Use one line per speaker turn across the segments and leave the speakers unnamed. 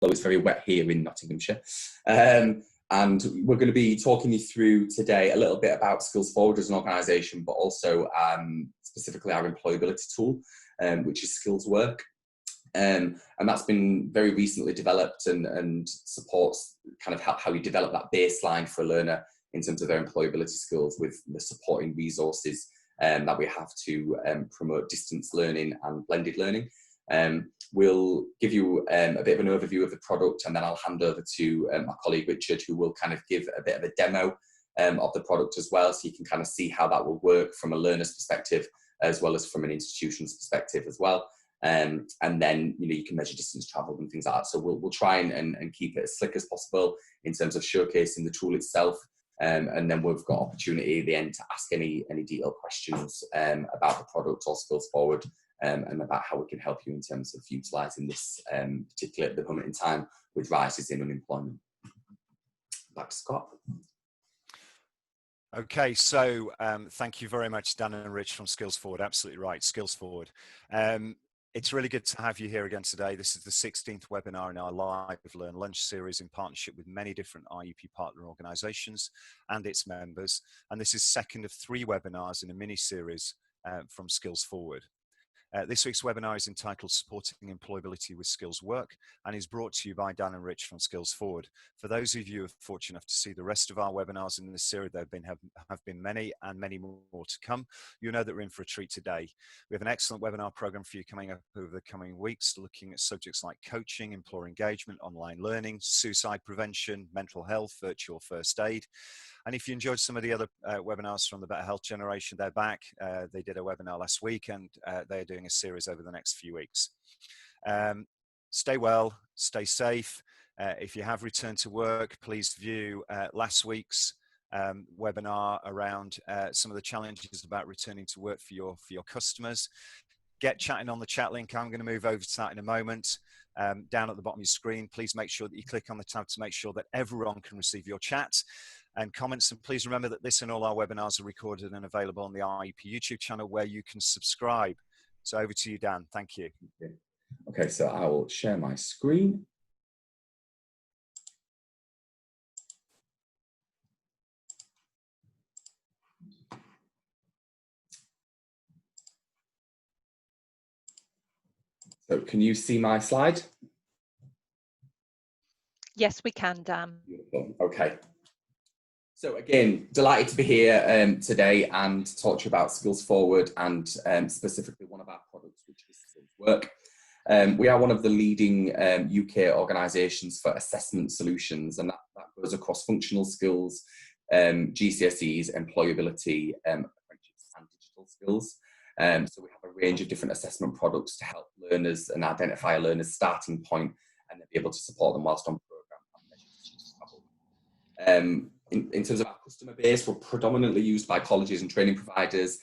although it's very wet here in Nottinghamshire. And we're going to be talking you through today a little bit about SkillsForward as an organisation, but also specifically our employability tool, which is SkillsWork. And that's been very recently developed and supports kind of how you develop that baseline for a learner in terms of their employability skills, with the supporting resources that we have to promote distance learning and blended learning. We'll give you a bit of an overview of the product, and then I'll hand over to my colleague Richard, who will kind of give a bit of a demo of the product as well, so you can kind of see how that will work from a learner's perspective as well as from an institution's perspective as well. And then you can measure distance travelled and things like that. So we'll try and keep it as slick as possible in terms of showcasing the tool itself. And then we've got opportunity at the end to ask any detailed questions about the product or SkillsForward, and about how we can help you in terms of utilising this, particularly at the moment in time with rises in unemployment. Back to Scott.
Okay, so thank you very much, Dan and Rich from SkillsForward. Absolutely right, SkillsForward. It's really good to have you here again today. This is the 16th webinar in our Live Learn Lunch series in partnership with many different IEP partner organisations and its members. And this is second of 3 webinars in a mini-series from SkillsForward. This week's webinar is entitled Supporting Employability with SkillsWork and is brought to you by Dan and Rich from SkillsForward. For those of you who are fortunate enough to see the rest of our webinars in this series, there have been many and many more to come. You know that we're in for a treat today. We have an excellent webinar program for you coming up over the coming weeks, looking at subjects like coaching, employer engagement, online learning, suicide prevention, mental health, virtual first aid. And if you enjoyed some of the other webinars from the Better Health Generation, they're back. They did a webinar last week, and they're doing a series over the next few weeks. Stay well, stay safe. If you have returned to work, please view last week's webinar around some of the challenges about returning to work for your customers. Get chatting on the chat link. I'm going to move over to that in a moment. Down at the bottom of your screen, please make sure that you click on the tab to make sure that everyone can receive your chat and comments. And please remember that this and all our webinars are recorded and available on the IEP YouTube channel, where you can subscribe. So over to you, Dan. Thank you.
Okay, so I will share my screen. So can you see my slide?
Yes, we can, Dan.
Beautiful. Okay. So again, delighted to be here today and talk to you about SkillsForward and specifically one of our products, which is SkillsWork. We are one of the leading UK organisations for assessment solutions, and that goes across functional skills, GCSEs, employability, apprenticeships and digital skills. So we have a range of different assessment products to help learners and identify a learner's starting point and then be able to support them whilst on programme and measure distance travel. In terms of our customer base, we're predominantly used by colleges and training providers,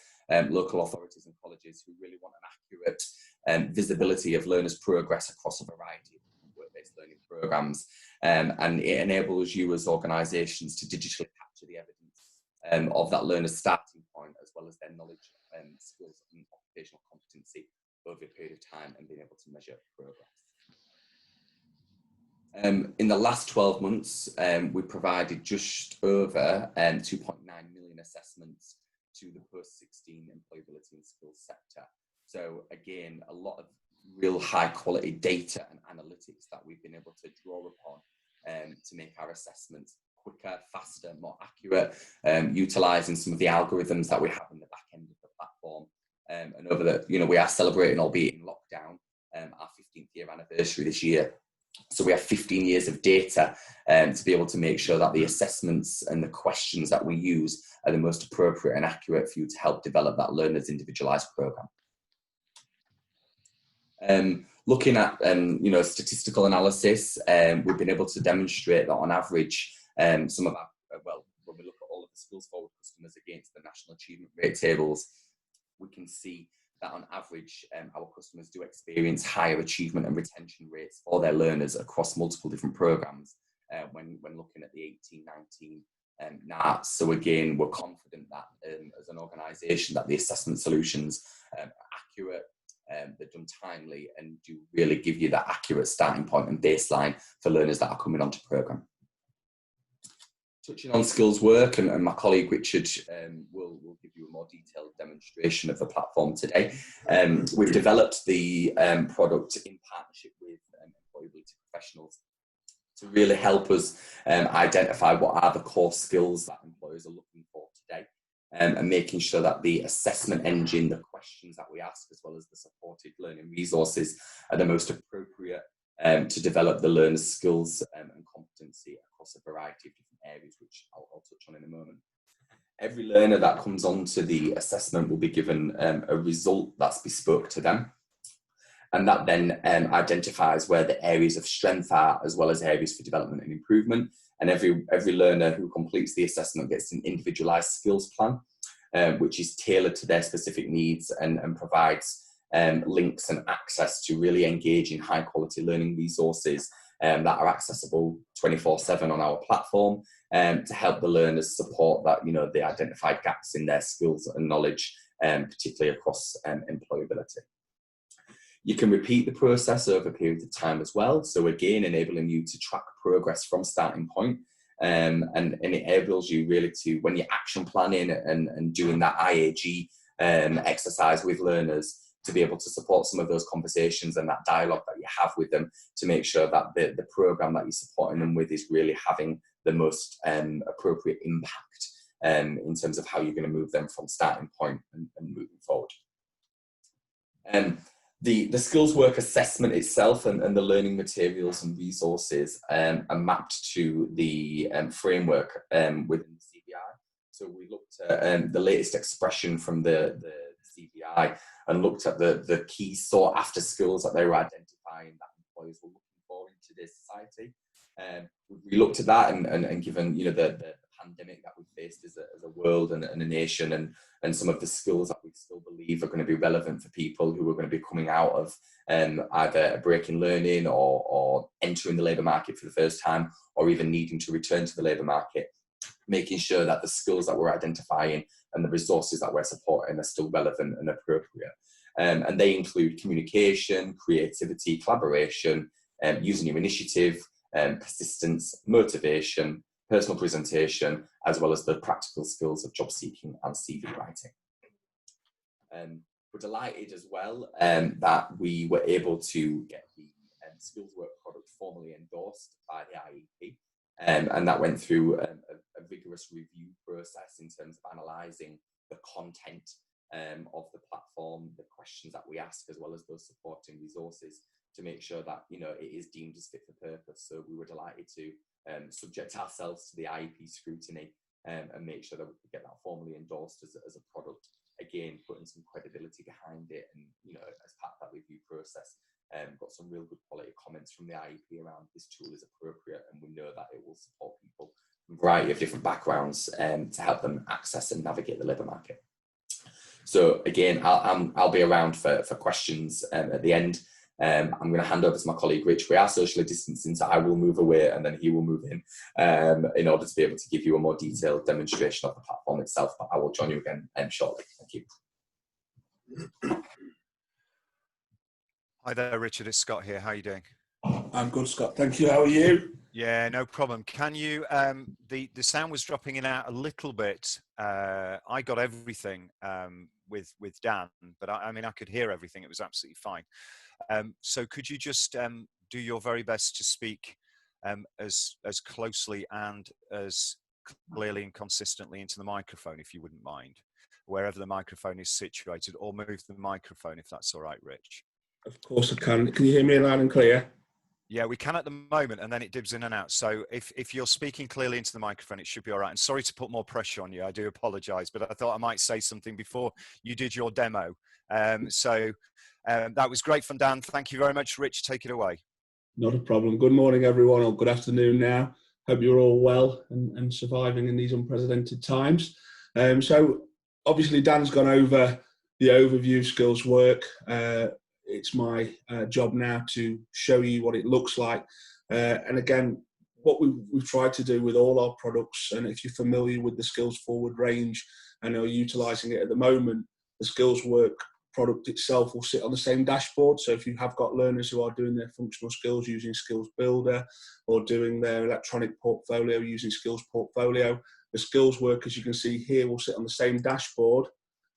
local authorities and colleges who really want an accurate visibility of learners' progress across a variety of work-based learning programmes. And it enables you as organisations to digitally capture the evidence of that learner's starting point, as well as their knowledge, skills and occupational competency over a period of time, and being able to measure progress. In the last 12 months, we provided just over 2.9 million assessments to the post-16 employability and skills sector. So again, a lot of real high quality data and analytics that we've been able to draw upon to make our assessments quicker, faster, more accurate, utilising some of the algorithms that we have in the back end of the platform. And over the, we are celebrating, albeit in lockdown, our 15th year anniversary this year. So we have 15 years of data to be able to make sure that the assessments and the questions that we use are the most appropriate and accurate for you to help develop that learner's individualised programme. Looking at statistical analysis, we've been able to demonstrate that on average, some of our, when we look at all of the SkillsForward customers against the national achievement rate tables, we can see that on average, our customers do experience higher achievement and retention rates for their learners across multiple different programmes when looking at the 18-19 NARTs. So again, we're confident that as an organisation that the assessment solutions are accurate, they're done timely and do really give you that accurate starting point and baseline for learners that are coming onto programme. Touching on skills work, and my colleague Richard will give you a more detailed demonstration of the platform today. We've developed the product in partnership with employability professionals to really help us identify what are the core skills that employers are looking for today, and making sure that the assessment engine, the questions that we ask, as well as the supported learning resources, are the most appropriate to develop the learner's skills and competency across a variety of different areas, which I'll touch on in a moment. Every learner that comes onto the assessment will be given a result that's bespoke to them, and that then identifies where the areas of strength are, as well as areas for development and improvement. And every learner who completes the assessment gets an individualised skills plan, which is tailored to their specific needs and provides links and access to really engage in high quality learning resources that are accessible 24/7 on our platform, to help the learners support that, the identified gaps in their skills and knowledge, particularly across employability. You can repeat the process over periods of time as well. So again, enabling you to track progress from starting point, and it enables you really to, when you're action planning and doing that IAG exercise with learners, to be able to support some of those conversations and that dialogue that you have with them, to make sure that the programme that you're supporting them with is really having the most appropriate impact in terms of how you're going to move them from starting point and moving forward. The skills work assessment itself and the learning materials and resources are mapped to the framework within the CBI. So we looked at the latest expression from the CBI and looked at the key sought after skills that they were identifying that employers were looking for in today's society. We looked at that and given the pandemic that we faced as a world and a nation, and some of the skills that we still believe are going to be relevant for people who are going to be coming out of either a break in learning or entering the labour market for the first time, or even needing to return to the labour market, making sure that the skills that we're identifying and the resources that we're supporting are still relevant and appropriate. And they include communication, creativity, collaboration, using your initiative, persistence, motivation, personal presentation, as well as the practical skills of job seeking and CV writing. We're delighted as well that we were able to get the skills work product formally endorsed by the IEP. And that went through a rigorous review process in terms of analysing the content of the platform, the questions that we ask, as well as those supporting resources, to make sure that it is deemed as fit for purpose. So we were delighted to subject ourselves to the IEP scrutiny and make sure that we could get that formally endorsed as a product. Again, putting some credibility behind it, and as part of that review process, got some real good quality comments from the IEP around this tool is appropriate, and we know that it will support people from a variety of different backgrounds to help them access and navigate the labour market. So again, I'll be around for questions at the end. I'm going to hand over to my colleague Rich. We are socially distancing, so I will move away and then he will move in order to be able to give you a more detailed demonstration of the platform itself. But I will join you again shortly. Thank you.
Hi there, Richard. It's Scott here. How are you doing?
I'm good, Scott. Thank you. How are you?
Yeah, no problem. Can you, the sound was dropping in and out a little bit. I got everything with Dan, but I mean, I could hear everything. It was absolutely fine. So could you just do your very best to speak as closely and as clearly and consistently into the microphone, if you wouldn't mind, wherever the microphone is situated, or move the microphone if that's all right, Rich.
Of course I can. Can you hear me loud and clear?
Yeah, we can at the moment, and then it dibs in and out. So if you're speaking clearly into the microphone, it should be all right. And sorry to put more pressure on you. I do apologise, but I thought I might say something before you did your demo. That was great from Dan. Thank you very much, Rich. Take it away.
Not a problem. Good morning, everyone, or good afternoon now. Hope you're all well and surviving in these unprecedented times. So obviously Dan's gone over the overview skills work. It's my job now to show you what it looks like. And again, what we've tried to do with all our products, and if you're familiar with the SkillsForward range and are utilising it at the moment, the skills work product itself will sit on the same dashboard. So if you have got learners who are doing their functional skills using Skills Builder, or doing their electronic portfolio using Skills Portfolio, the skills work, as you can see here, will sit on the same dashboard,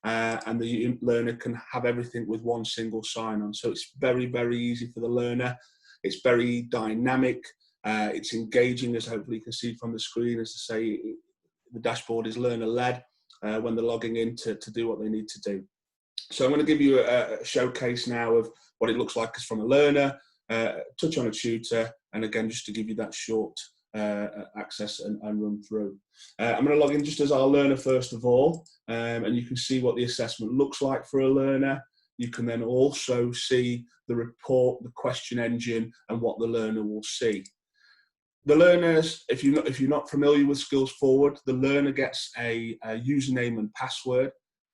and the learner can have everything with one single sign-on. So it's very, very easy for the learner. It's very dynamic. It's engaging, as hopefully you can see from the screen. As I say, the dashboard is learner-led when they're logging in to do what they need to do. So I'm going to give you a showcase now of what it looks like as from a learner, touch on a tutor, and again, just to give you that short access and run through. I'm going to log in just as our learner first of all, and you can see what the assessment looks like for a learner. You can then also see the report, the question engine, and what the learner will see. The learners, if you're not familiar with SkillsForward, the learner gets a username and password,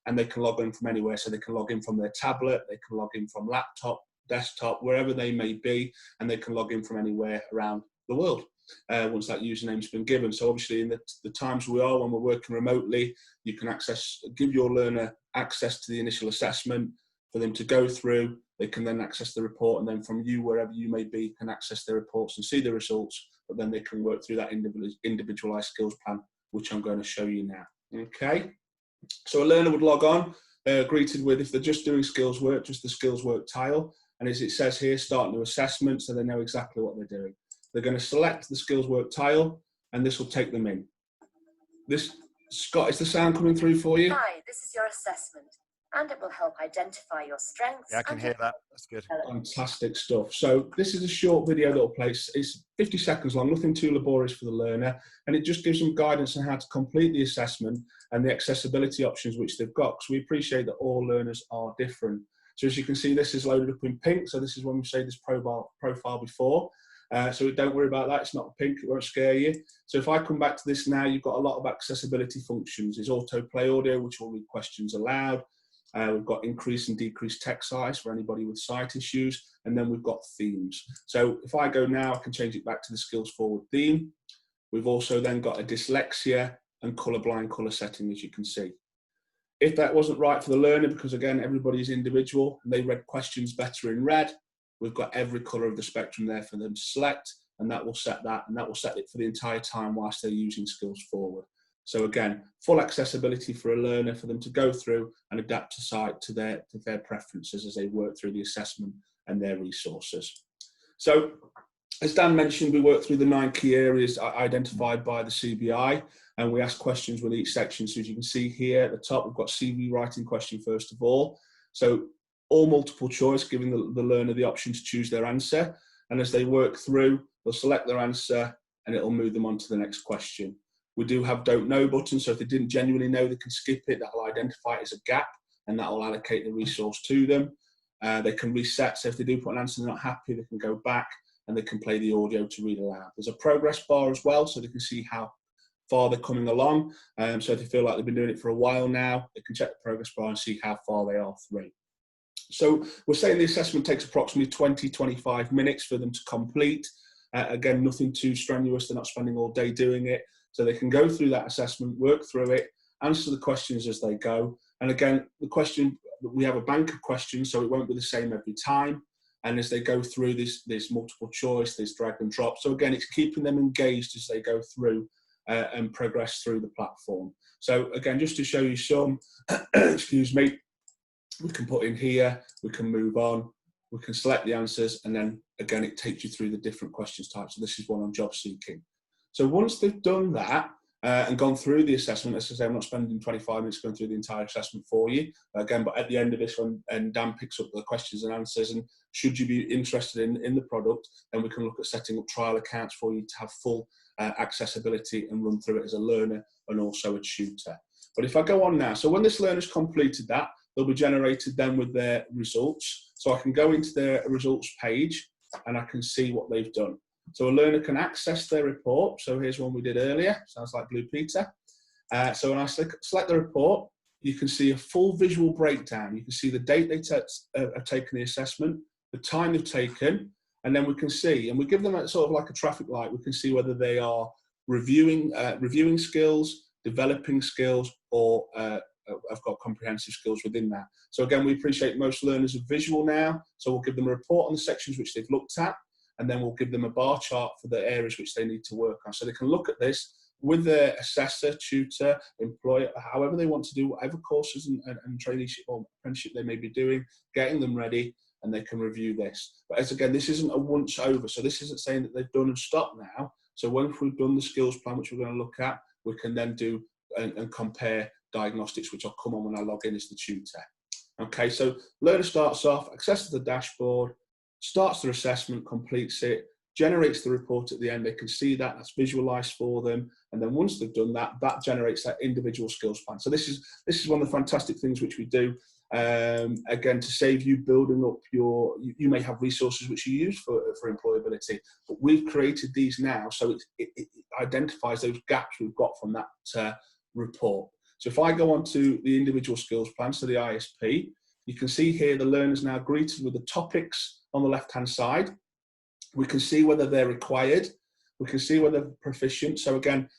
and they can log in from anywhere. So they can log in from their tablet, they can log in from laptop, desktop, wherever they may be, and they can log in from anywhere around the world once that username's been given. So obviously in the times we are when we're working remotely, you can give your learner access to the initial assessment for them to go through. They can then access the report, and then from you, wherever you may be, can access their reports and see the results, but then they can work through that individualized skills plan, which I'm going to show you now. Okay, so a learner would log on, greeted with, if they're just doing skills work, just the skills work tile, and as it says here, start new assessment, so they know exactly what they're doing. They're going to select the skills work tile, and this will take them in. Scott, is the sound coming through for you?
Hi, this is your assessment, and it will help identify your strengths.
Yeah, I can hear that. That's good.
Fantastic stuff. So this is a short video that will play. It's 50 seconds long, nothing too laborious for the learner, and it just gives them guidance on how to complete the assessment and the accessibility options which they've got, because we appreciate that all learners are different. So as you can see, this is loaded up in pink. So this is when we say this profile before. So don't worry about that. It's not pink. It won't scare you. So if I come back to this now, you've got a lot of accessibility functions. There's autoplay audio, which will read questions aloud. We've got increase and decrease text size for anybody with sight issues. And then we've got themes. So if I go now, I can change it back to the SkillsForward theme. We've also then got a dyslexia and colorblind color setting, as you can see. If that wasn't right for the learner, because again, everybody's individual, and they read questions better in red, we've got every color of the spectrum there for them to select, and that will set that, and that will set it for the entire time whilst they're using SkillsForward. So again, full accessibility for a learner for them to go through and adapt to site to their preferences as they work through the assessment and their resources. So as Dan mentioned, we work through the 9 key areas identified by the CBI, and we ask questions with each section. So as you can see here at the top, we've got CV writing question first of all. So all multiple choice, giving the learner the option to choose their answer. And as they work through, they'll select their answer and it'll move them on to the next question. We do have don't know buttons, so if they didn't genuinely know, they can skip it. That'll identify it as a gap, and that will allocate the resource to them. They can reset, so if they do put an answer they're not happy, they can go back and they can play the audio to read aloud. There's a progress bar as well, so they can see how far they're coming along. So if they feel like they've been doing it for a while now, they can check the progress bar and see how far they are through. So we're saying the assessment takes approximately 20-25 minutes for them to complete. Again, nothing too strenuous. They're not spending all day doing it. So they can go through that assessment, work through it, answer the questions as they go. And again, the question, we have a bank of questions, so it won't be the same every time. And as they go through this multiple choice, this drag and drop. So again, it's keeping them engaged as they go through and progress through the platform. So again, just to show you some, excuse me, we can put in here, we can move on, we can select the answers, and then again, it takes you through the different questions types. So this is one on job seeking. So once they've done that and gone through the assessment, as I say, I'm not spending 25 minutes going through the entire assessment for you. Again, but at the end of this one, and Dan picks up the questions and answers, and should you be interested in the product, then we can look at setting up trial accounts for you to have full accessibility and run through it as a learner and also a tutor. But if I go on now, so when this learner's completed that, they'll be generated then with their results. So I can go into their results page and I can see what they've done. So a learner can access their report. So here's one we did earlier. Sounds like Blue Peter. So when I select the report, you can see a full visual breakdown. You can see the date they have taken the assessment, the time they've taken, and then we can see, and we give them a, sort of like a traffic light. We can see whether they are reviewing skills, developing skills, or have got comprehensive skills within that. So again, we appreciate most learners are visual now, so we'll give them a report on the sections which they've looked at, and then we'll give them a bar chart for the areas which they need to work on. So they can look at this with their assessor, tutor, employer, however they want to do whatever courses and traineeship or apprenticeship they may be doing, getting them ready, and they can review this. But as again, this isn't a once over, so this isn't saying that they've done and stopped now. So once we've done the skills plan, which we're going to look at, we can then do and compare diagnostics, which I'll come on when I log in as the tutor. Okay, so learner starts off, accesses the dashboard, starts their assessment, completes it, generates the report at the end. They can see that, that's visualized for them. And then once they've done that, that generates that individual skills plan. So this is one of the fantastic things which we do. Again, to save you building up you may have resources which you use for employability, but we've created these now, so it identifies those gaps we've got from that report. So if I go on to the individual skills plan, so the ISP, you can see here the learners now greeted with the topics on the left hand side. We can see whether they're required, we can see whether they're proficient. So again,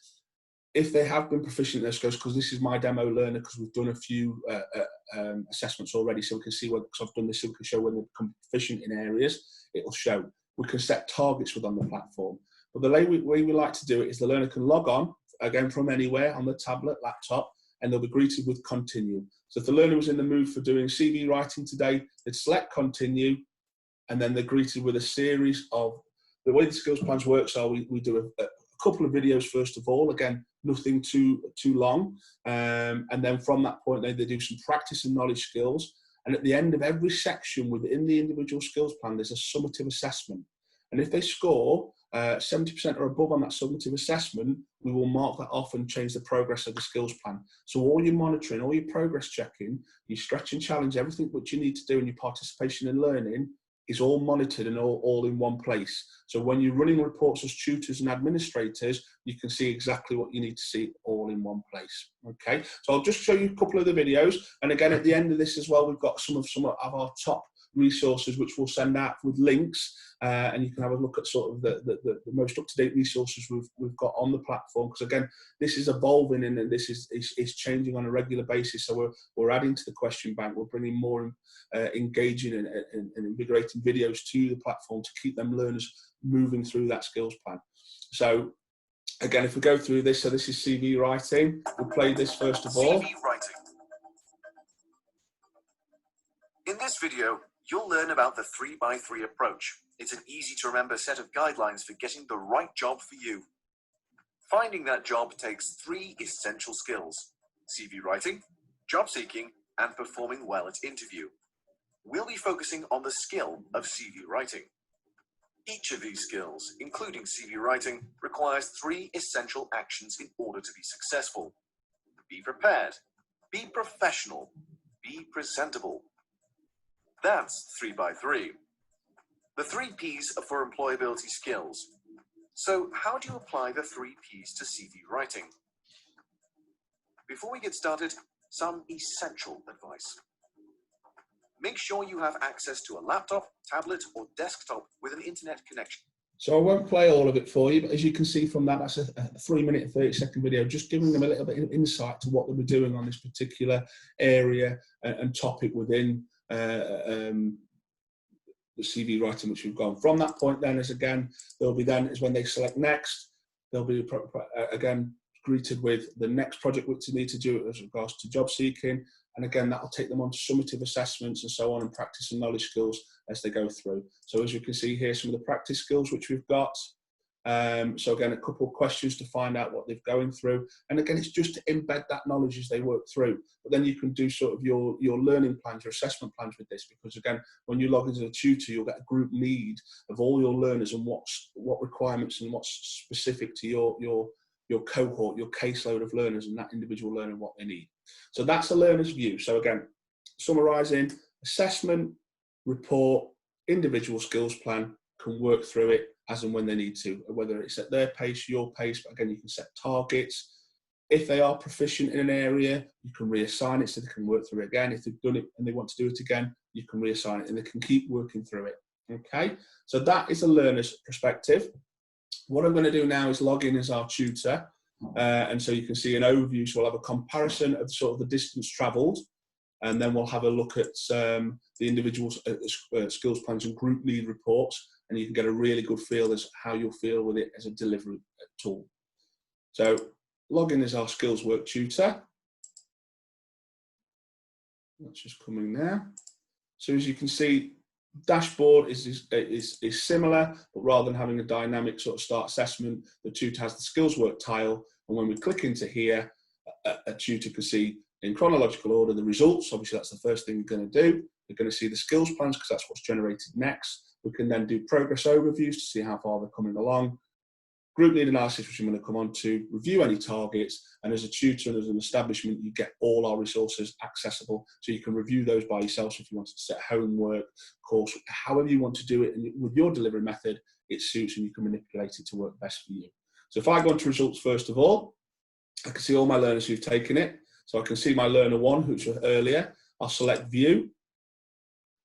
if they have been proficient in those skills, because this is my demo learner, because we've done a few assessments already, so we can see whether, because I've done this, so we can show when they've become proficient in areas, it'll show. We can set targets within the platform. But the way we like to do it is the learner can log on, again from anywhere on the tablet, laptop, and they'll be greeted with continue. So if the learner was in the mood for doing CV writing today, they'd select continue, and then they're greeted with a series of, the way the skills plans works are we do a couple of videos first of all, again, nothing too long, and then from that point they do some practice and knowledge skills, and at the end of every section within the individual skills plan there's a summative assessment, and if they score 70% or above on that summative assessment, we will mark that off and change the progress of the skills plan. So all your monitoring, all your progress checking, your stretch and challenge, everything which you need to do in your participation in learning is all monitored and all in one place. So when you're running reports as tutors and administrators, you can see exactly what you need to see all in one place. Okay, so I'll just show you a couple of the videos. And again, at the end of this as well, we've got some of our top resources, which we'll send out with links. And you can have a look at sort of the most up-to-date resources we've got on the platform. Because again, this is evolving and this is changing on a regular basis. So we're adding to the question bank. We're bringing more engaging and invigorating videos to the platform to keep them learners moving through that skills plan. So again, if we go through this, so this is CV writing. We'll play this first of all.
CV writing. In this video, you'll learn about the 3x3 approach. It's an easy to remember set of guidelines for getting the right job for you. Finding that job takes 3 essential skills: CV writing, job seeking, and performing well at interview. We'll be focusing on the skill of CV writing. Each of these skills, including CV writing, requires 3 essential actions in order to be successful. Be prepared, be professional, be presentable. That's 3x3. The 3 P's are for employability skills. So how do you apply the 3 P's to CV writing? Before we get started, some essential advice. Make sure you have access to a laptop, tablet, or desktop with an internet connection.
So I won't play all of it for you, but as you can see from that, that's a 3-minute and 30-second video, just giving them a little bit of insight to what they were doing on this particular area and topic within the CV writing which we've gone. From that point then is again, there'll be then is when they select next, they'll be again greeted with the next project which they need to do as regards to job seeking, and again that'll take them on to summative assessments and so on, and practice and knowledge skills as they go through. So as you can see here, some of the practice skills which we've got. So again, a couple of questions to find out what they're going through, and again it's just to embed that knowledge as they work through. But then you can do sort of your learning plans, your assessment plans with this, because again, when you log into a tutor, you'll get a group need of all your learners and what requirements and what's specific to your cohort, your caseload of learners, and that individual learner what they need. So that's a learner's view. So again, summarising: assessment, report, individual skills plan, can work through it as and when they need to, whether it's at their pace, your pace, but again, you can set targets. If they are proficient in an area, you can reassign it so they can work through it again. If they've done it and they want to do it again, you can reassign it and they can keep working through it. Okay, so that is a learner's perspective. What I'm going to do now is log in as our tutor. and so you can see an overview. So we'll have a comparison of sort of the distance travelled, and then we'll have a look at the individual skills plans and group need reports, and you can get a really good feel as how you'll feel with it as a delivery tool. So log in as our skills work tutor. That's just coming now. So as you can see, dashboard is similar, but rather than having a dynamic sort of start assessment, the tutor has the skills work tile, and when we click into here, a tutor can see in chronological order the results. Obviously that's the first thing we're going to do. We're going to see the skills plans because that's what's generated next. We can then do progress overviews to see how far they're coming along. Group need analysis, which I'm going to come on to, review any targets, and as a tutor and as an establishment, you get all our resources accessible, so you can review those by yourself. So if you want to set homework, course, however you want to do it, and with your delivery method, it suits and you can manipulate it to work best for you. So if I go into results first of all, I can see all my learners who've taken it. So I can see my learner 1, which was earlier. I'll select view,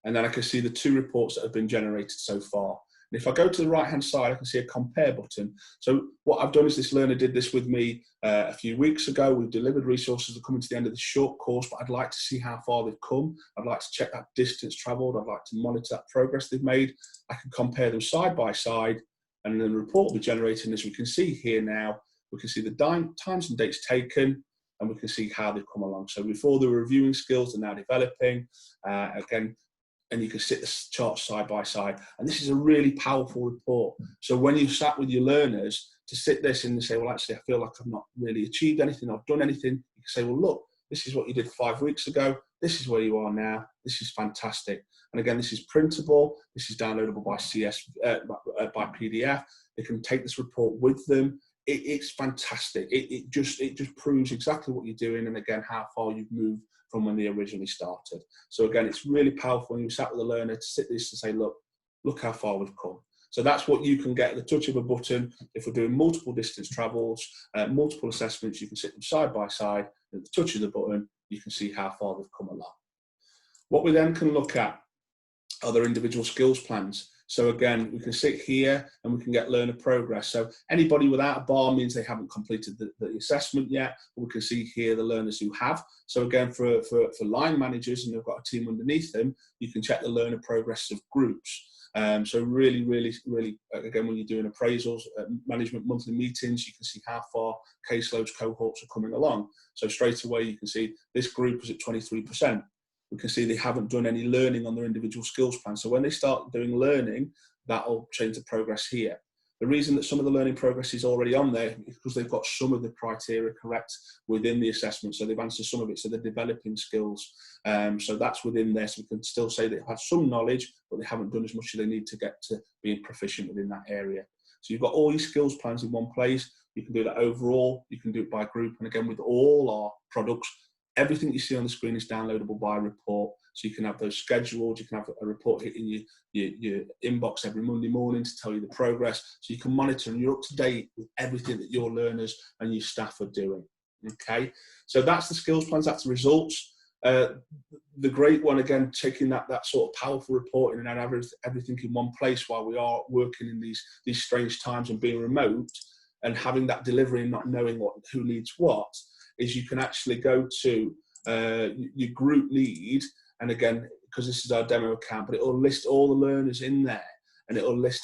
and then I can see the 2 reports that have been generated so far. And if I go to the right hand side, I can see a compare button. So what I've done is this learner did this with me a few weeks ago. We've delivered resources that are coming to the end of this short course, but I'd like to see how far they've come. I'd like to check that distance travelled. I'd like to monitor that progress they've made. I can compare them side by side, and then the report will be generated. As we can see here now, we can see the times and dates taken, and we can see how they've come along. So before they were reviewing skills, they're now developing. Again, and you can sit the charts side by side. And this is a really powerful report. So when you sat with your learners to sit this and say, well, actually, I feel like I've not really achieved anything, I've done anything, you can say, well, look, this is what you did 5 weeks ago. This is where you are now. This is fantastic. And again, this is printable. This is downloadable by by PDF. They can take this report with them. It's fantastic. It just proves exactly what you're doing, and again, how far you've moved from when they originally started. So again, it's really powerful when you sat with a learner to sit this and say, look how far we've come. So that's what you can get at the touch of a button. If we're doing multiple distance travels, multiple assessments, you can sit them side by side. At the touch of the button, you can see how far they've come along. What we then can look at are their individual skills plans. So again, we can sit here and we can get learner progress. So anybody without a bar means they haven't completed the assessment yet. We can see here the learners who have. So again, for line managers, and they've got a team underneath them, you can check the learner progress of groups. So really, again, when you're doing appraisals, management monthly meetings, you can see how far caseloads, cohorts are coming along. So straight away, you can see this group is at 23%. We can see they haven't done any learning on their individual skills plan. So when they start doing learning, that'll change the progress here. The reason that some of the learning progress is already on there is because they've got some of the criteria correct within the assessment. So they've answered some of it, so they're developing skills. So that's within there. So we can still say they've had some knowledge, but they haven't done as much as they need to get to being proficient within that area. So you've got all your skills plans in one place. You can do that overall. You can do it by group. And again, with all our products, everything you see on the screen is downloadable by report. So you can have those scheduled. You can have a report hitting your inbox every Monday morning to tell you the progress. So you can monitor and you're up to date with everything that your learners and your staff are doing. Okay, so that's the skills plans, that's the results. The great one, again, taking that sort of powerful reporting and having everything in one place while we are working in these strange times and being remote and having that delivery and not knowing who needs what, is you can actually go to your group need, and again, because this is our demo account, but it will list all the learners in there, and it will list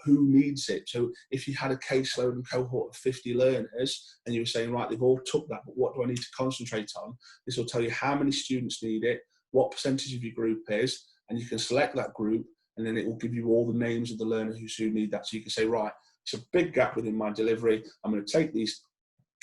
who needs it. So if you had a caseload and cohort of 50 learners, and you were saying, right, they've all took that, but what do I need to concentrate on? This will tell you how many students need it, what percentage of your group is, and you can select that group, and then it will give you all the names of the learners who need that. So you can say, right, it's a big gap within my delivery. I'm going to take these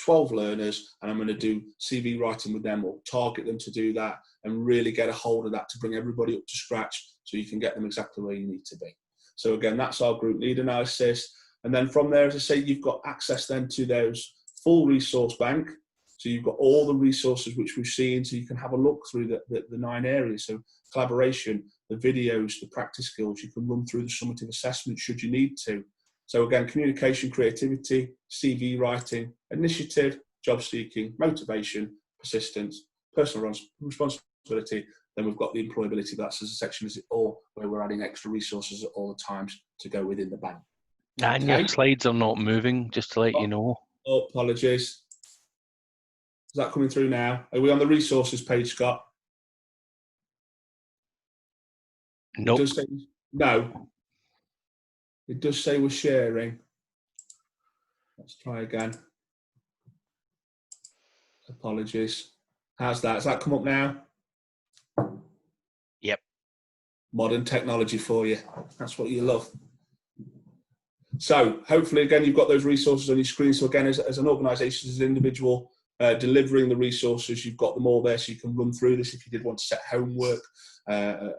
12 learners and I'm going to do CV writing with them, or target them to do that and really get a hold of that to bring everybody up to scratch so you can get them exactly where you need to be. So again, that's our group need analysis. And then from there, as I say, you've got access then to those full resource bank. So you've got all the resources which we've seen, so you can have a look through the 9 areas. So collaboration, the videos, the practice skills, you can run through the summative assessment should you need to. So again, communication, creativity, CV writing, initiative, job seeking, motivation, persistence, personal responsibility. Then we've got the employability. That's as a section as it all, where we're adding extra resources at all the times to go within the bank.
And your slides are not moving, just to let you know.
Oh, apologies. Is that coming through now? Are we on the resources page, Scott?
Nope.
It does say, no. It does say we're sharing. Let's try again. Apologies. How's that? Has that come up now?
Yep.
Modern technology for you. That's what you love. So hopefully, again, you've got those resources on your screen. So again, as an organisation, as an individual, delivering the resources, you've got them all there so you can run through this if you did want to set homework where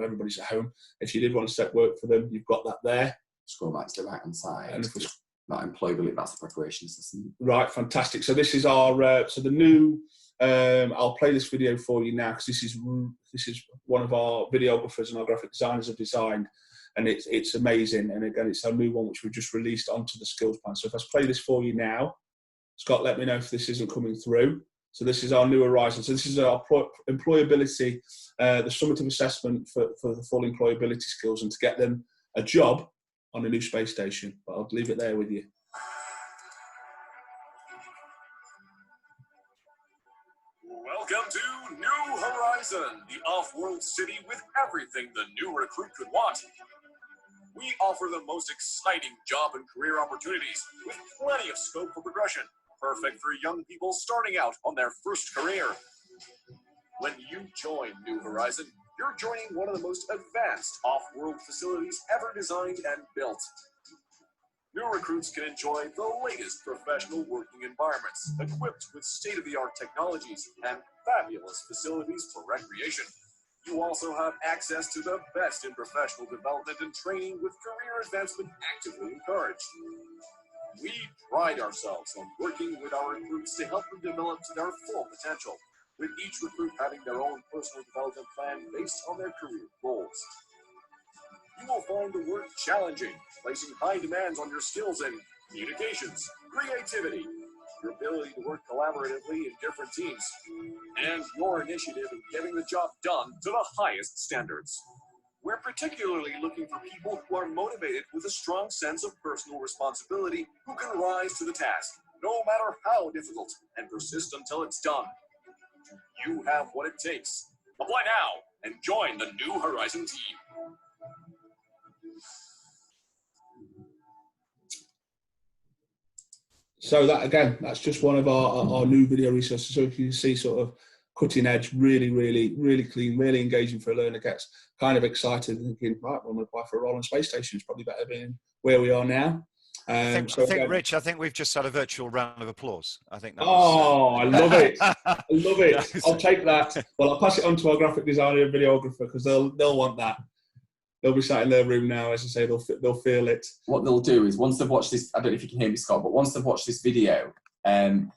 everybody's at home. If you did want to set work for them, you've got that there.
Scroll back to the right hand side.
And if we,
not employability, that's the preparation assessment.
right, fantastic. So this is our, so the new, I'll play this video for you now because this is one of our videographers and our graphic designers have designed, and it's amazing. And again, it's our new one which we've just released onto the skills plan. So if I play this for you now, Scott, let me know if this isn't coming through. So this is our new horizon. So this is our employability, the summative assessment for the full employability skills and to get them a job on a new space station. But I'll leave it there with you.
Welcome to New Horizon, the off-world city with everything the new recruit could want. We offer the most exciting job and career opportunities with plenty of scope for progression, perfect for young people starting out on their first career. When you join New Horizon, you're joining one of the most advanced off-world facilities ever designed and built. New recruits can enjoy the latest professional working environments, equipped with state-of-the-art technologies and fabulous facilities for recreation. You also have access to the best in professional development and training with career advancement actively encouraged. We pride ourselves on working with our recruits to help them develop to their full potential, with each recruit having their own personal development plan based on their career goals. You will find the work challenging, placing high demands on your skills in communications, creativity, your ability to work collaboratively in different teams, and your initiative in getting the job done to the highest standards. We're particularly looking for people who are motivated with a strong sense of personal responsibility, who can rise to the task, no matter how difficult, and persist until it's done. You have what it takes. Apply now and join the New Horizon team.
So that, again, that's just one of our new video resources. So if you see sort of cutting edge, really clean, really engaging for a learner, gets kind of excited and thinking, right, when we apply for a role on space station, it's probably better being where we are now.
I think, Rich, I think we've just had a virtual round of applause. I think that
I love it. I love it.
Was,
I'll take that. Well, I'll pass it on to our graphic designer and videographer because they'll want that. They'll be sat in their room now, as I say, they'll feel it.
What they'll do is once they've watched this, I don't know if you can hear me, Scott, but once they've watched this video, then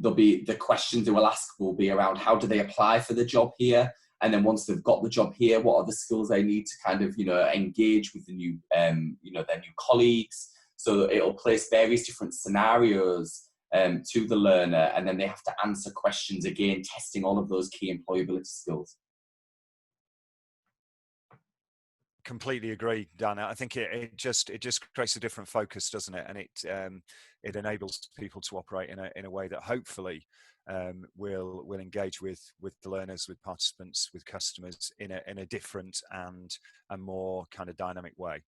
there'll be the questions they will ask will be around how do they apply for the job here, and then once they've got the job here, what are the skills they need to kind of engage with the new their new colleagues. So it'll place various different scenarios to the learner, and then they have to answer questions again, testing all of those key employability skills.
Completely agree, Dan. I think it just creates a different focus, doesn't it? And it enables people to operate in a way that hopefully will engage with the learners, with participants, with customers in a different and a more kind of dynamic way.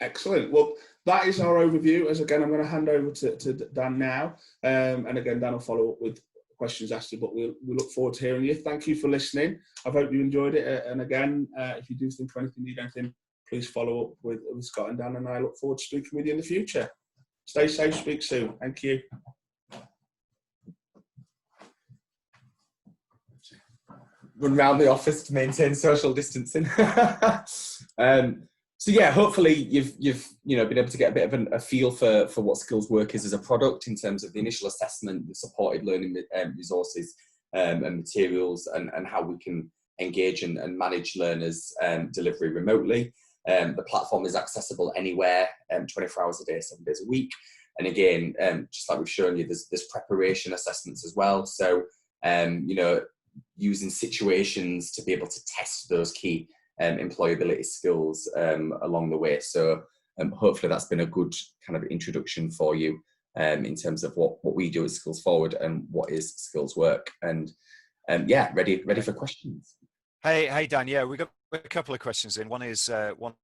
Excellent. Well, that is our overview. As again, I'm going to hand over to Dan now, and again, Dan will follow up with questions asked, but we look forward to hearing you. Thank you for listening. I hope you enjoyed it. And again, if you do think of anything, need anything, please follow up with Scott and Dan, and I look forward to speaking with you in the future. Stay safe, speak soon. Thank you.
Run around the office to maintain social distancing. So yeah, hopefully you've been able to get a bit of a feel for what Skills Work is as a product in terms of the initial assessment, the supported learning resources and materials, and how we can engage and manage learners' delivery remotely. The platform is accessible anywhere, 24 hours a day, 7 days a week. And again, just like we've shown you, there's preparation assessments as well. So using situations to be able to test those key employability skills along the way. So hopefully that's been a good kind of introduction for you in terms of what we do at SkillsForward and what is Skills Work. And yeah, ready for questions.
Hey Dan, yeah, we got a couple of questions in. One is from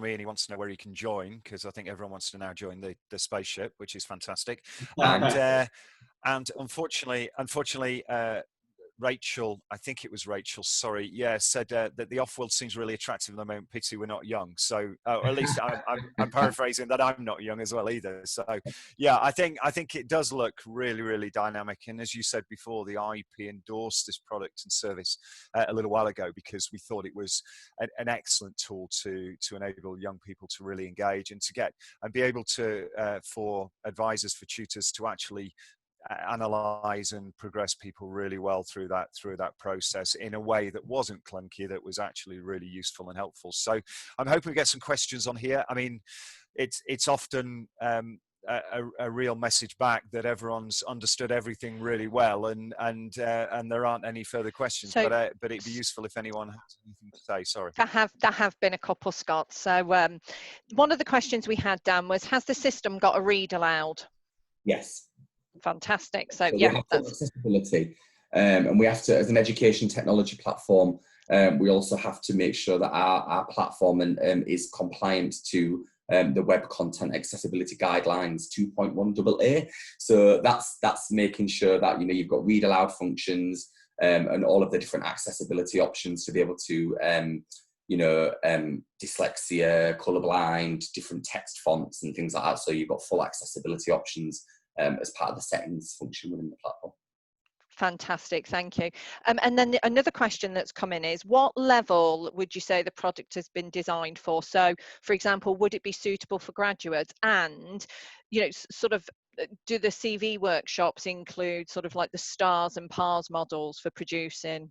Ian. He wants to know where he can join, because I think everyone wants to now join the spaceship, which is fantastic. And unfortunately, Rachel, I think it was Rachel, sorry, yeah, said that the Offworld seems really attractive at the moment. Pity we're not young. So, or at least I'm paraphrasing that I'm not young as well either. So, yeah, I think it does look really, really dynamic. And as you said before, the IEP endorsed this product and service a little while ago because we thought it was an excellent tool to enable young people to really engage and to get and be able to for advisors, for tutors to actually analyze and progress people really well through that process in a way that wasn't clunky, that was actually really useful and helpful. So I'm hoping we get some questions on here. I mean, it's often a real message back that everyone's understood everything really well, and there aren't any further questions. So, but it'd be useful if anyone has anything to say. Sorry.
There have been a couple, Scott. So one of the questions we had, Dan, was, has the system got a read aloud?
Yes.
Fantastic. So
we
yeah,
have that's accessibility, and we have to, as an education technology platform, we also have to make sure that our platform is compliant to the Web Content Accessibility Guidelines 2.1 AA. So that's making sure that you've got read aloud functions and all of the different accessibility options to be able to dyslexia, colorblind, different text fonts and things like that. So you've got full accessibility options as part of the settings function within the platform.
Fantastic, thank you. And then another question that's come in is, what level would you say the product has been designed for? So, for example, would it be suitable for graduates? And, sort of, do the CV workshops include sort of like the STARS and PARS models for producing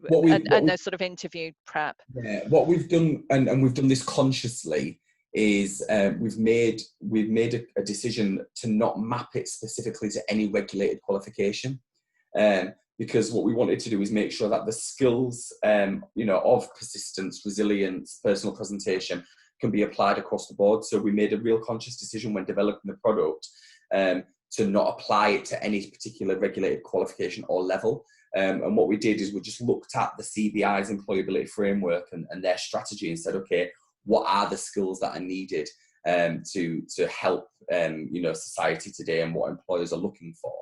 and those sort of interview prep?
Yeah, what we've done, and we've done this consciously, is we've made a decision to not map it specifically to any regulated qualification, because what we wanted to do is make sure that the skills of persistence, resilience, personal presentation can be applied across the board. So we made a real conscious decision when developing the product to not apply it to any particular regulated qualification or level. And what we did is we just looked at the CBI's employability framework and their strategy and said, okay, what are the skills that are needed to help society today and what employers are looking for.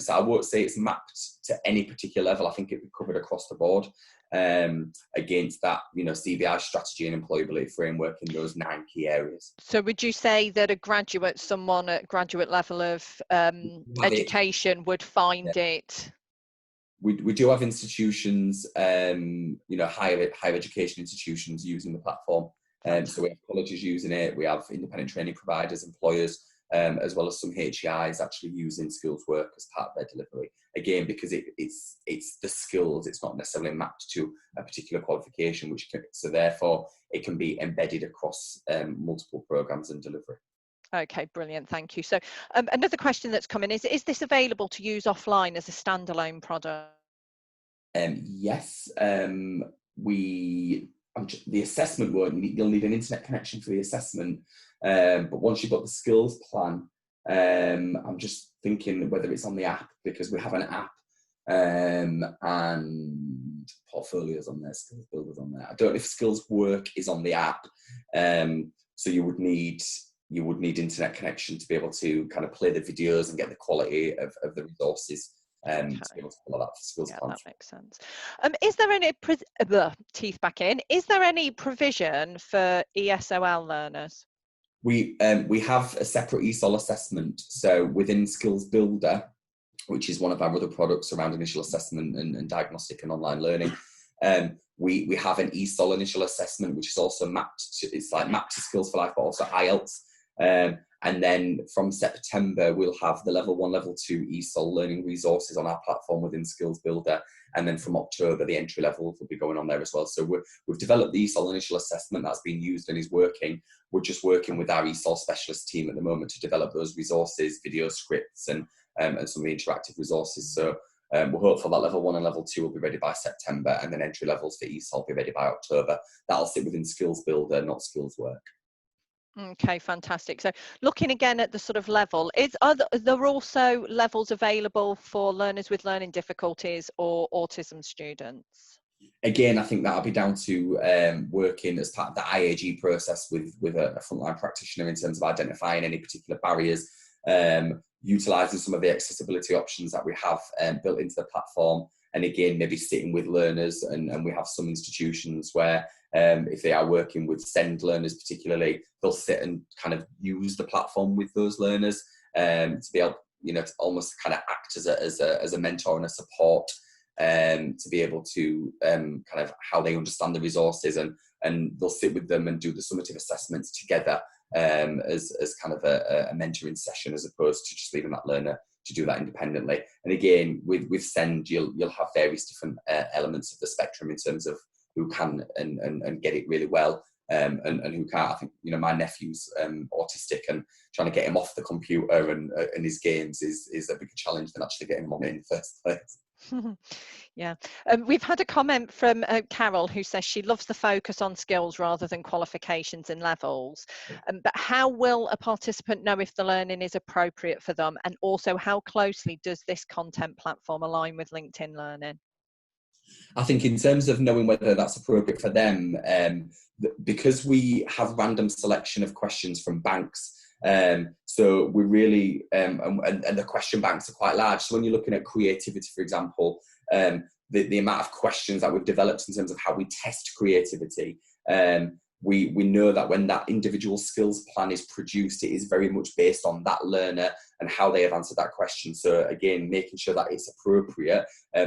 So I won't say it's mapped to any particular level. I think it would be covered across the board against that CBI strategy and employability framework in those 9 key areas.
So would you say that someone at graduate level of education would find it?
We do have institutions, higher education institutions using the platform. So we have colleges using it, we have independent training providers, employers, as well as some HEIs actually using Skills Work as part of their delivery. Again, because it's the skills, it's not necessarily mapped to a particular qualification, so therefore it can be embedded across multiple programs and delivery.
Okay, brilliant, thank you. So another question that's come in is this available to use offline as a standalone product?
Yes, the assessment you'll need an internet connection for the assessment, but once you've got the skills plan, I'm just thinking whether it's on the app, because we have an app and portfolios on there, skills builders on there. I don't know if Skills Work is on the app, so you would need internet connection to be able to kind of play the videos and get the quality of the resources. To be able to follow that for skills plans.
That makes sense. Is there any teeth back in? Is there any provision for ESOL learners?
We have a separate ESOL assessment. So within Skills Builder, which is one of our other products around initial assessment and diagnostic and online learning, we have an ESOL initial assessment, which is also mapped to Skills for Life, but also IELTS. And then from September, we'll have the level 1, level 2 ESOL learning resources on our platform within Skills Builder. And then from October, the entry levels will be going on there as well. So we've developed the ESOL initial assessment that's been used and is working. We're just working with our ESOL specialist team at the moment to develop those resources, video scripts, and some of the interactive resources. So We're hopeful that level 1 and level 2 will be ready by September, and then entry levels for ESOL will be ready by October. That'll sit within Skills Builder, not Skills Work.
Okay, fantastic. So looking again at the sort of level, are there also levels available for learners with learning difficulties or autism students?
Again, I think that'll be down to working as part of the IAG process with a frontline practitioner in terms of identifying any particular barriers, utilising some of the accessibility options that we have built into the platform, and again, maybe sitting with learners, and we have some institutions where if they are working with SEND learners particularly, they'll sit and kind of use the platform with those learners to be able, to almost kind of act as a mentor and a support, to be able to kind of how they understand the resources, and they'll sit with them and do the summative assessments together as kind of a mentoring session, as opposed to just leaving that learner to do that independently. And again, with SEND, you'll have various different elements of the spectrum in terms of who can and get it really well, and who can't. I think, my nephew's autistic, and trying to get him off the computer and his games is a bigger challenge than actually getting him on it in the first place.
Yeah, we've had a comment from Carol, who says she loves the focus on skills rather than qualifications and levels. But how will a participant know if the learning is appropriate for them? And also, how closely does this content platform align with LinkedIn Learning?
I think in terms of knowing whether that's appropriate for them, because we have random selection of questions from banks, so we really, and the question banks are quite large. So when you're looking at creativity, for example, the amount of questions that we've developed in terms of how we test creativity, we know that when that individual skills plan is produced, it is very much based on that learner and how they have answered that question. So again, making sure that it's appropriate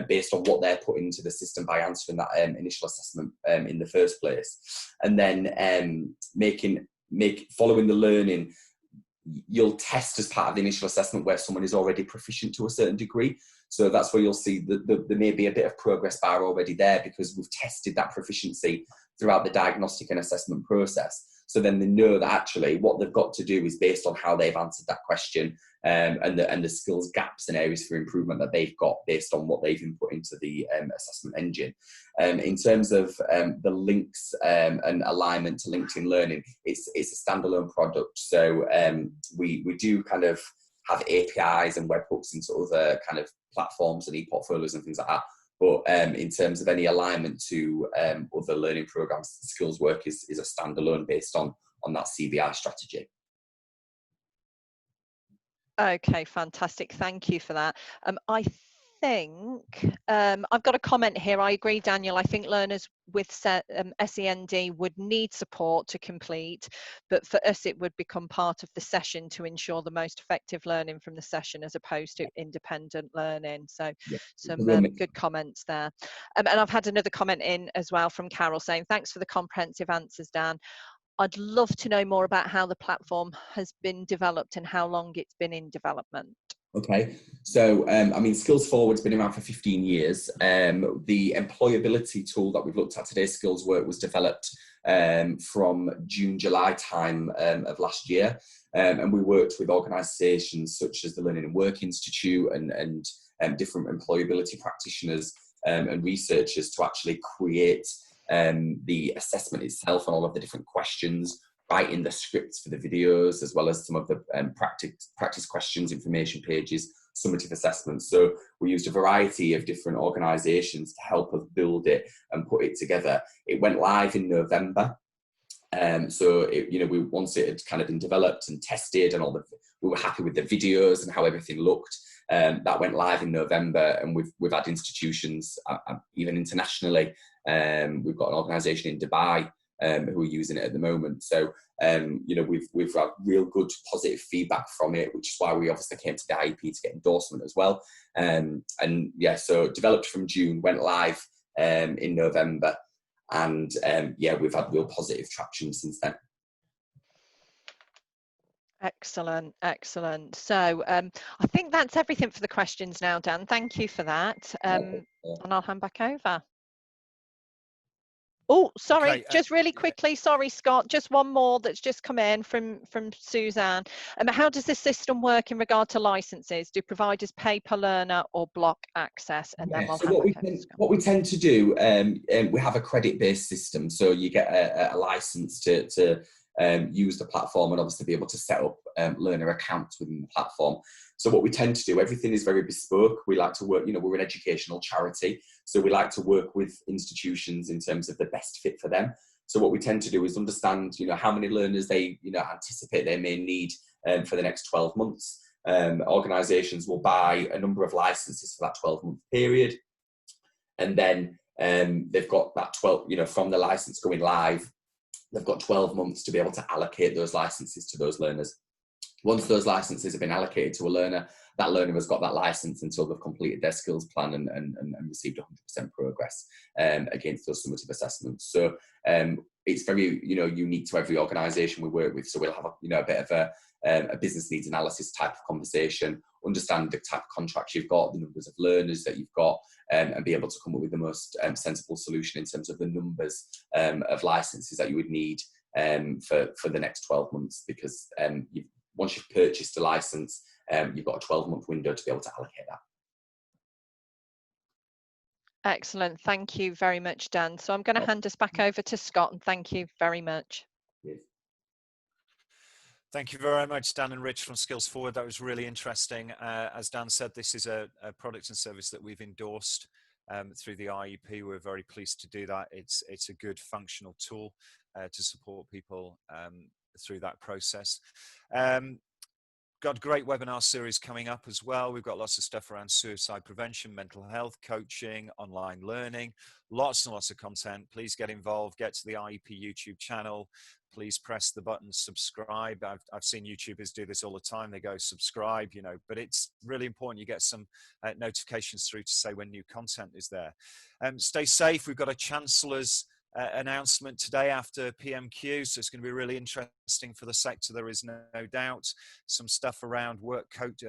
based on what they're putting into the system by answering that initial assessment in the first place. And then following the learning, you'll test as part of the initial assessment where someone is already proficient to a certain degree. So that's where you'll see that there may be a bit of progress bar already there, because we've tested that proficiency throughout the diagnostic and assessment process. So then they know that actually what they've got to do is based on how they've answered that question, and the skills gaps and areas for improvement that they've got based on what they've input into the assessment engine. In terms of the links and alignment to LinkedIn Learning, it's a standalone product. So we do kind of have APIs and webhooks into other kind of platforms and e-portfolios and things like that. But in terms of any alignment to other learning programs, Skills Work is a standalone based on that CBI strategy.
Okay, fantastic. Thank you for that. I think I've got a comment here. I agree, Daniel. I think learners with SEND would need support to complete, but for us it would become part of the session to ensure the most effective learning from the session, as opposed to independent learning. So yeah, some good comments there. And I've had another comment in as well from Carol saying, thanks for the comprehensive answers, Dan. I'd love to know more about how the platform has been developed and how long it's been in development.
Okay, so SkillsForward's been around for 15 years. The employability tool that we've looked at today, Skills Work, was developed from June, July time of last year. And we worked with organisations such as the Learning and Work Institute and different employability practitioners and researchers to actually create the assessment itself and all of the different questions, writing the scripts for the videos, as well as some of the practice questions, information pages, summative assessments. So we used a variety of different organisations to help us build it and put it together. It went live in November. So once it had kind of been developed and tested and we were happy with the videos and how everything looked. That went live in November, and we've had institutions even internationally. We've got an organisation in Dubai who are using it at the moment. So we've had real good positive feedback from it, which is why we obviously came to the IEP to get endorsement as well. So developed from June, went live in November, and we've had real positive traction since then.
Excellent. So I think that's everything for the questions now, Dan. Thank you for that. And I'll hand back over. Oh, sorry,
Okay,
just really
yeah.
quickly. Sorry, Scott, just one more that's just come in from Suzanne. How does the system work in regard to licenses? Do providers pay per learner or block access? And then we'll
So
hand back over to Scott.
what we tend to do, we have a credit-based system, so you get a license to use the platform and obviously be able to set up learner accounts within the platform. So what we tend to do, everything is very bespoke. We like to work, we're an educational charity, so we like to work with institutions in terms of the best fit for them. So what we tend to do is understand, how many learners they, anticipate they may need for the next 12 months. Organisations will buy a number of licenses for that 12-month period, and then they've got that 12, from the license going live, they've got 12 months to be able to allocate those licenses to those learners. Once those licenses have been allocated to a learner, that learner has got that license until they've completed their skills plan and received 100% progress against those summative assessments. So it's very, unique to every organisation we work with. So we'll have a bit of a business needs analysis type of conversation, understand the type of contracts you've got, the numbers of learners that you've got, and be able to come up with the most sensible solution in terms of the numbers of licenses that you would need for the next 12 months. Because once you've purchased a license, you've got a 12-month window to be able to allocate that.
Excellent. Thank you very much, Dan. So I'm going to hand us back over to Scott, and thank you very much.
Yes.
Thank you very much, Dan and Rich from SkillsForward. That was really interesting. As Dan said, this is a product and service that we've endorsed through the IEP. We're very pleased to do that. It's a good functional tool to support people through that process. Got a great webinar series coming up as well. We've got lots of stuff around suicide prevention, mental health, coaching, online learning, lots and lots of content. Please get involved, get to the IEP YouTube channel. Please press the button subscribe. I've seen YouTubers do this all the time. They go subscribe, but it's really important you get some notifications through to say when new content is there. Stay safe. We've got a Chancellor's announcement today after PMQ, so it's going to be really interesting for the sector. There is no doubt. Some stuff around work coach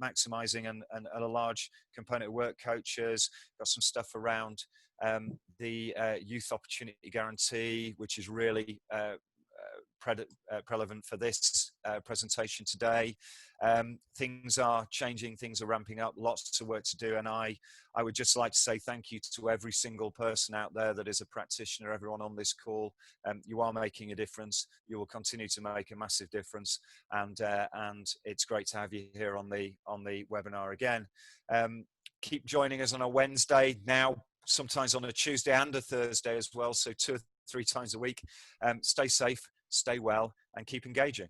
maximising and a large component of work coaches. Got some stuff around the youth opportunity guarantee, which is really relevant for this presentation today. Things are changing, things are ramping up, lots of work to do, and I would just like to say thank you to every single person out there that is a practitioner, everyone on this call. You are making a difference. You will continue to make a massive difference, and it's great to have you here on the webinar again. Keep joining us on a Wednesday, now sometimes on a Tuesday and a Thursday as well, so 2 or 3 times a week. Stay safe, stay well, and keep engaging.